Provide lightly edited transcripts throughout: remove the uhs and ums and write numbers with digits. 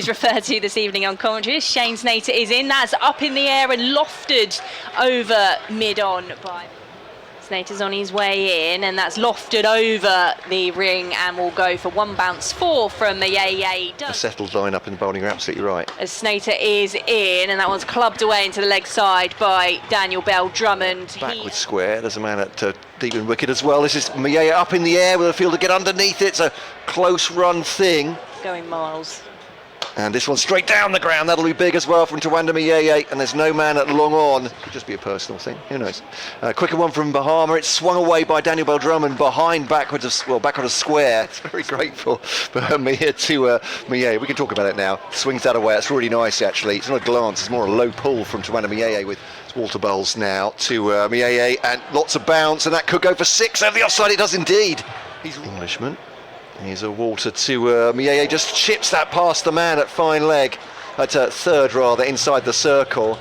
he's referred to this evening on commentary. Shane Snater is in. That's up in the air and lofted over mid-on by... Snater's on his way in, and that's lofted over the ring and will go for one bounce four from Muyeye. A settled line up in the bowling, you're absolutely right. As Snater is in, and that one's clubbed away into the leg side by Daniel Bell-Drummond. Backward square, there's a man at deep in wicket as well. This is Muyeye up in the air with a fielder get underneath it. It's a close run thing. Going miles. And this one straight down the ground, that'll be big as well from Tawanda Muyeye, and there's no man at long on. Could just be a personal thing, who knows. Quicker one from Bahama, it's swung away by Daniel Bell-Drummond behind backward of square. It's very grateful for here to Muyeye. We can talk about it now. Swings that away, it's really nice actually. It's not a glance, it's more a low pull from Tawanda Muyeye with Walter Bowles now to Muyeye, and lots of bounce, and that could go for six over the offside, it does indeed. He's an Englishman. Here's a Walter to Muyeye, just chips that past the man at fine leg, at third rather, inside the circle.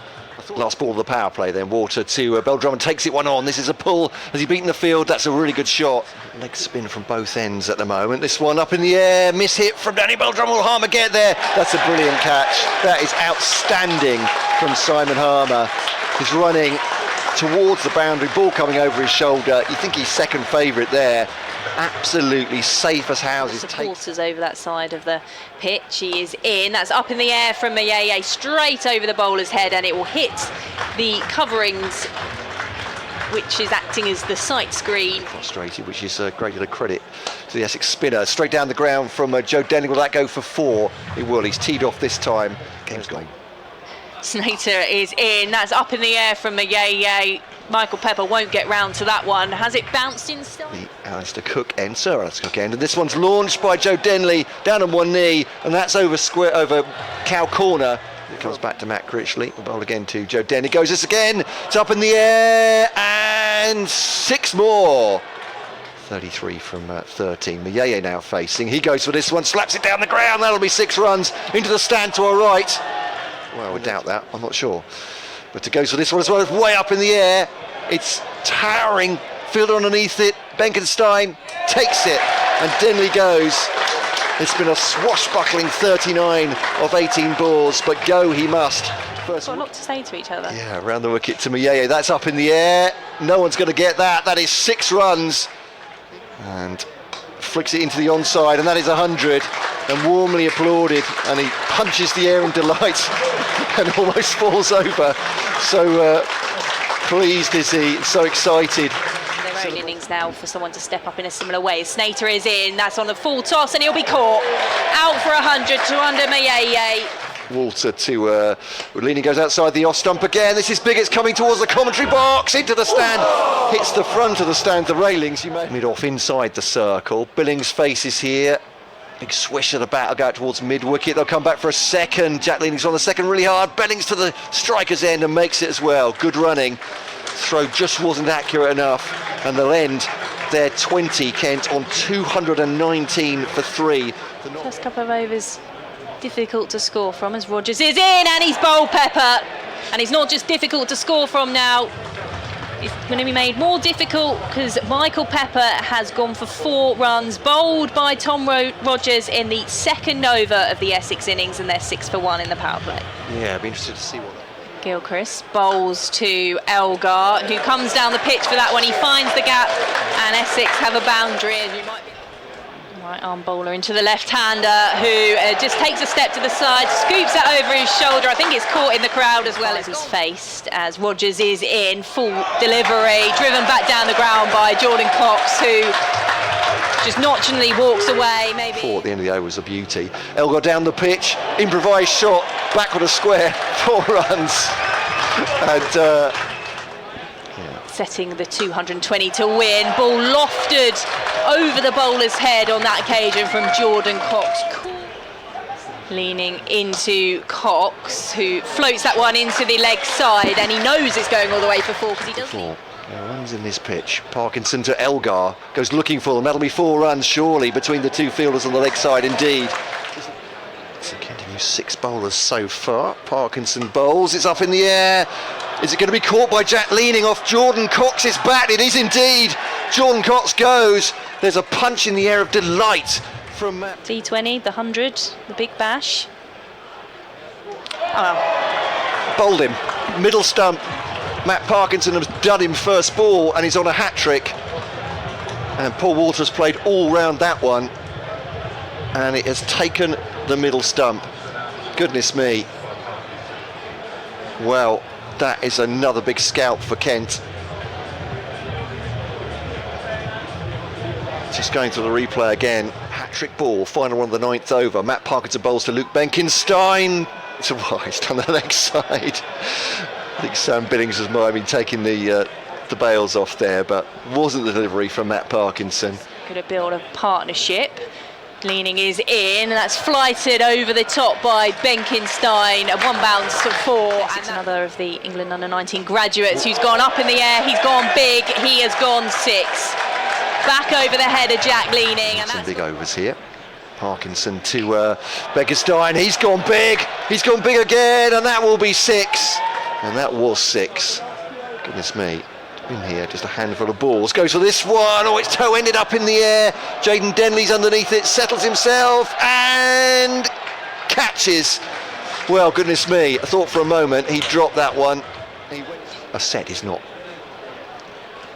Last ball of the power play then, Walter to Bell-Drummond, takes it one on. This is a pull, has he beaten the field? That's a really good shot. Leg spin from both ends at the moment. This one up in the air, miss hit from Daniel Bell-Drummond. Will Harmer get there? That's a brilliant catch. That is outstanding from Simon Harmer. He's running towards the boundary, ball coming over his shoulder. You think he's second favourite there. Absolutely safe as houses. Supporters over that side of the pitch. He is in. That's up in the air from Muyeye, straight over the bowler's head, and it will hit the coverings, which is acting as the sight screen. Frustrated, which is great a credit to the Essex spinner. Straight down the ground from Joe Denley. Will that go for four? It will. He's teed off this time. Game's going. Snater is in. That's up in the air from Muyeye. Michael Pepper won't get round to that one. Has it bounced in still? The Alistair Cook end, Sir Alistair Cook end, and this one's launched by Joe Denley down on one knee, and that's over cow corner. It comes back to Matt Critchley. The ball again to Joe Denley. Goes this again. It's up in the air, and six more. 33 from 13. Muyeye now facing. He goes for this one, slaps it down the ground. That'll be 6 runs into the stand to our right. Well, I would doubt that. I'm not sure. But it goes for this one as well. It's way up in the air. It's towering. Fielder underneath it. Benkenstein takes it, and Denley goes. It's been a swashbuckling 39 of 18 balls, but go he must. First, got a lot to say to each other. Yeah, around the wicket to Muyeye. That's up in the air. No one's going to get that. That is 6 runs. And flicks it into the onside, and that is 100. And warmly applauded, and he punches the air in delight and almost falls over. So pleased is he, so excited. Their own innings now for someone to step up in a similar way. Snater is in, that's on the full toss, and he'll be caught. Out for 100 to under Muyeye. Walter to Leaning goes outside the off stump again. This is big, it's coming towards the commentary box, into the stand, hits the front of the stand, the railings. You may mid off inside the circle. Billings faces here. Big swish of the bat, will go out towards mid-wicket. They'll come back for a second. Jack Leaning's on the second really hard. Billings to the striker's end and makes it as well. Good running. Throw just wasn't accurate enough. And they'll end their 20, Kent, on 219 for 3. First couple of overs, difficult to score from as Rogers is in, and he's bowled Pepper. And he's not just difficult to score from now. It's going to be made more difficult because Michael Pepper has gone for 4 runs, bowled by Tom Rogers in the second over of the Essex innings, and they're 6 for 1 in the power play. Yeah, I'd be interested to see what Gilchrist bowls to Elgar, who comes down the pitch for that one. He finds the gap, and Essex have a boundary. And you might be right arm bowler into the left-hander, who just takes a step to the side, scoops that over his shoulder. I think it's caught in the crowd as well as he's faced, as Rogers is in full delivery, driven back down the ground by Jordan Cox, who just nonchalantly walks away. Maybe at the end of the over was a beauty. Elgar down the pitch, improvised shot, backward of square, 4 runs, and setting the 220 to win. Ball lofted over the bowler's head on that occasion from Jordan Cox. Leaning into Cox, who floats that one into the leg side, and he knows it's going all the way for 4 because he doesn't. Runs in this pitch. Parkinson to Elgar, goes looking for them. That'll be 4 runs surely between the 2 fielders on the leg side indeed. So Kent have used 6 bowlers so far. Parkinson bowls, it's up in the air. Is it going to be caught by Jack Leaning off Jordan Cox's bat? It is indeed. Jordan Cox goes. There's a punch in the air of delight from Matt. T20, the 100, the big bash. Oh, Bowled him, middle stump. Matt Parkinson has done him first ball and he's on a hat-trick. And Paul Walters played all round that one. And it has taken the middle stump. Goodness me. Well, that is another big scalp for Kent. Just going to the replay again. Hat-trick ball, final one of the 9th over. Matt Parkinson bowls to Luke Benkenstein. It's a wide on the leg side. I think Sam Billings might have been taking the bails off there, but wasn't the delivery from Matt Parkinson. Going to build a partnership. Leaning is in, that's flighted over the top by Benkenstein. One bounce to 4. And another of the England under-19 graduates who's gone up in the air. He's gone big, he has gone 6. Back over the head of Jack Leaning. And some big overs here. Parkinson to Benkenstein, he's gone big again, and that will be 6. And that was 6. Goodness me. In here, just a handful of balls. Goes for this one. Oh, its toe ended up in the air. Jaden Denley's underneath it, settles himself and catches. Well, goodness me. I thought for a moment he dropped that one. A set is not.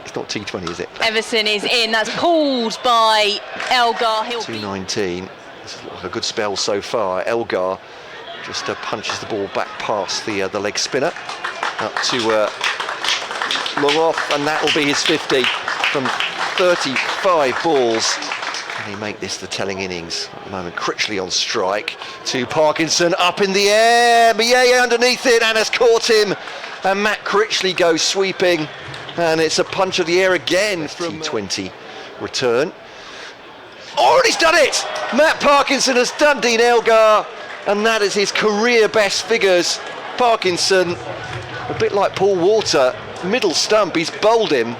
It's not T20, is it? Everson is in. That's pulled by Elgar. 219. This is like a good spell so far. Elgar just punches the ball back past the leg spinner up to. Long off, and that will be his 50 from 35 balls. Can he make this the telling innings? At the moment, Critchley on strike to Parkinson, up in the air. Muyeye underneath it and has caught him. And Matt Critchley goes sweeping, and it's a punch of the air again from T20 return. Oh, and he's done it! Matt Parkinson has done Dean Elgar, and that is his career best figures. Parkinson, a bit like Paul Walter. Middle stump, he's bowled him.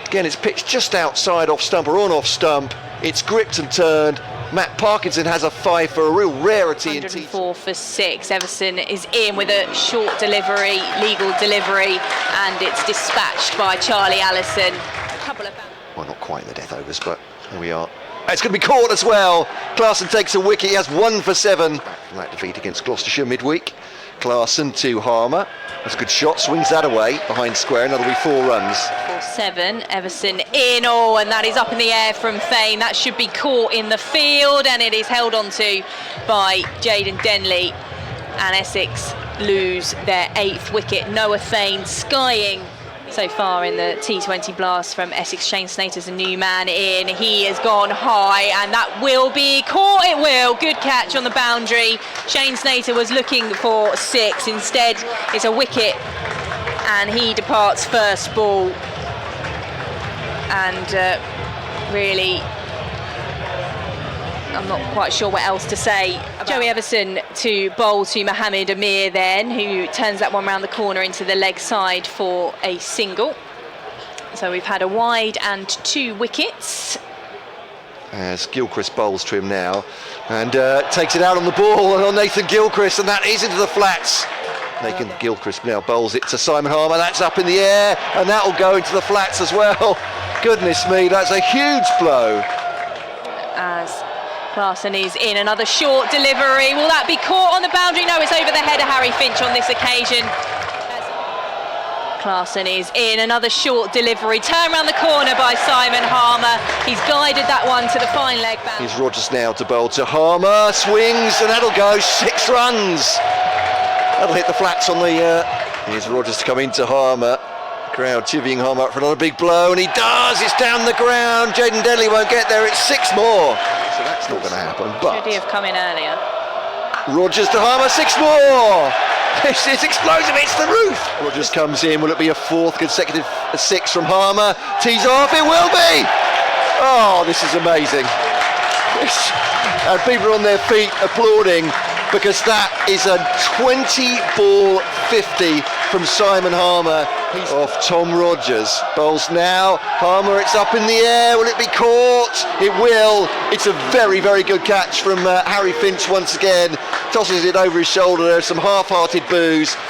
Again, it's pitched just outside off stump or on off stump. It's gripped and turned. Matt Parkinson has a 5 for a real rarity. 104 for 6. Everson is in with a short delivery, legal delivery, and it's dispatched by Charlie Allison. A couple of... Well, not quite in the death overs, but here we are. It's going to be caught as well. Klaassen takes a wicket. He has 1 for 7. From that defeat against Gloucestershire midweek. Klaassen to Harmer. That's a good shot, swings that away behind square, and that'll be 4 runs. 4-7, Everson in, oh, and that is up in the air from Thane. That should be caught in the field, and it is held onto by Jaden Denley. And Essex lose their 8th wicket. Noah Thane skying so far in the T20 blast from Essex. Shane Snater's a new man in. He has gone high, and that will be caught. It will. Good catch on the boundary. Shane Snater was looking for 6. Instead, it's a wicket, and he departs first ball. And really, I'm not quite sure what else to say. Joey Everson to bowl to Mohammed Amir then, who turns that one round the corner into the leg side for a single. So we've had a wide and 2 wickets. As Gilchrist bowls to him now, and takes it out on the ball and on Nathan Gilchrist, and that is into the flats. Nathan Gilchrist now bowls it to Simon Harmer. That's up in the air, and that will go into the flats as well. Goodness me, that's a huge blow. As Klaassen is in, another short delivery. Will that be caught on the boundary? No, it's over the head of Harry Finch on this occasion. Klaassen is in, another short delivery. Turn around the corner by Simon Harmer. He's guided that one to the fine leg boundary. Here's Rogers now to bowl to Harmer. Swings, and that'll go 6 runs. That'll hit the flats on the... Here's Rogers to come into Harmer. Crowd chivying Harmer up for another big blow, and he does. It's down the ground. Jaden Denley won't get there. It's 6 more. So that's not going to happen. But should he have come in earlier? Rogers to Harmer, 6 more. It's explosive. It's the roof. Rogers comes in. Will it be a 4th consecutive 6 from Harmer? Tees off. It will be. Oh, this is amazing. And people are on their feet applauding, because that is a 20-ball 50 from Simon Harmer. He's off Tom Rogers. Bowls now. Harmer, it's up in the air. Will it be caught? It will. It's a very, very good catch from Harry Finch once again. Tosses it over his shoulder. There's some half-hearted boos.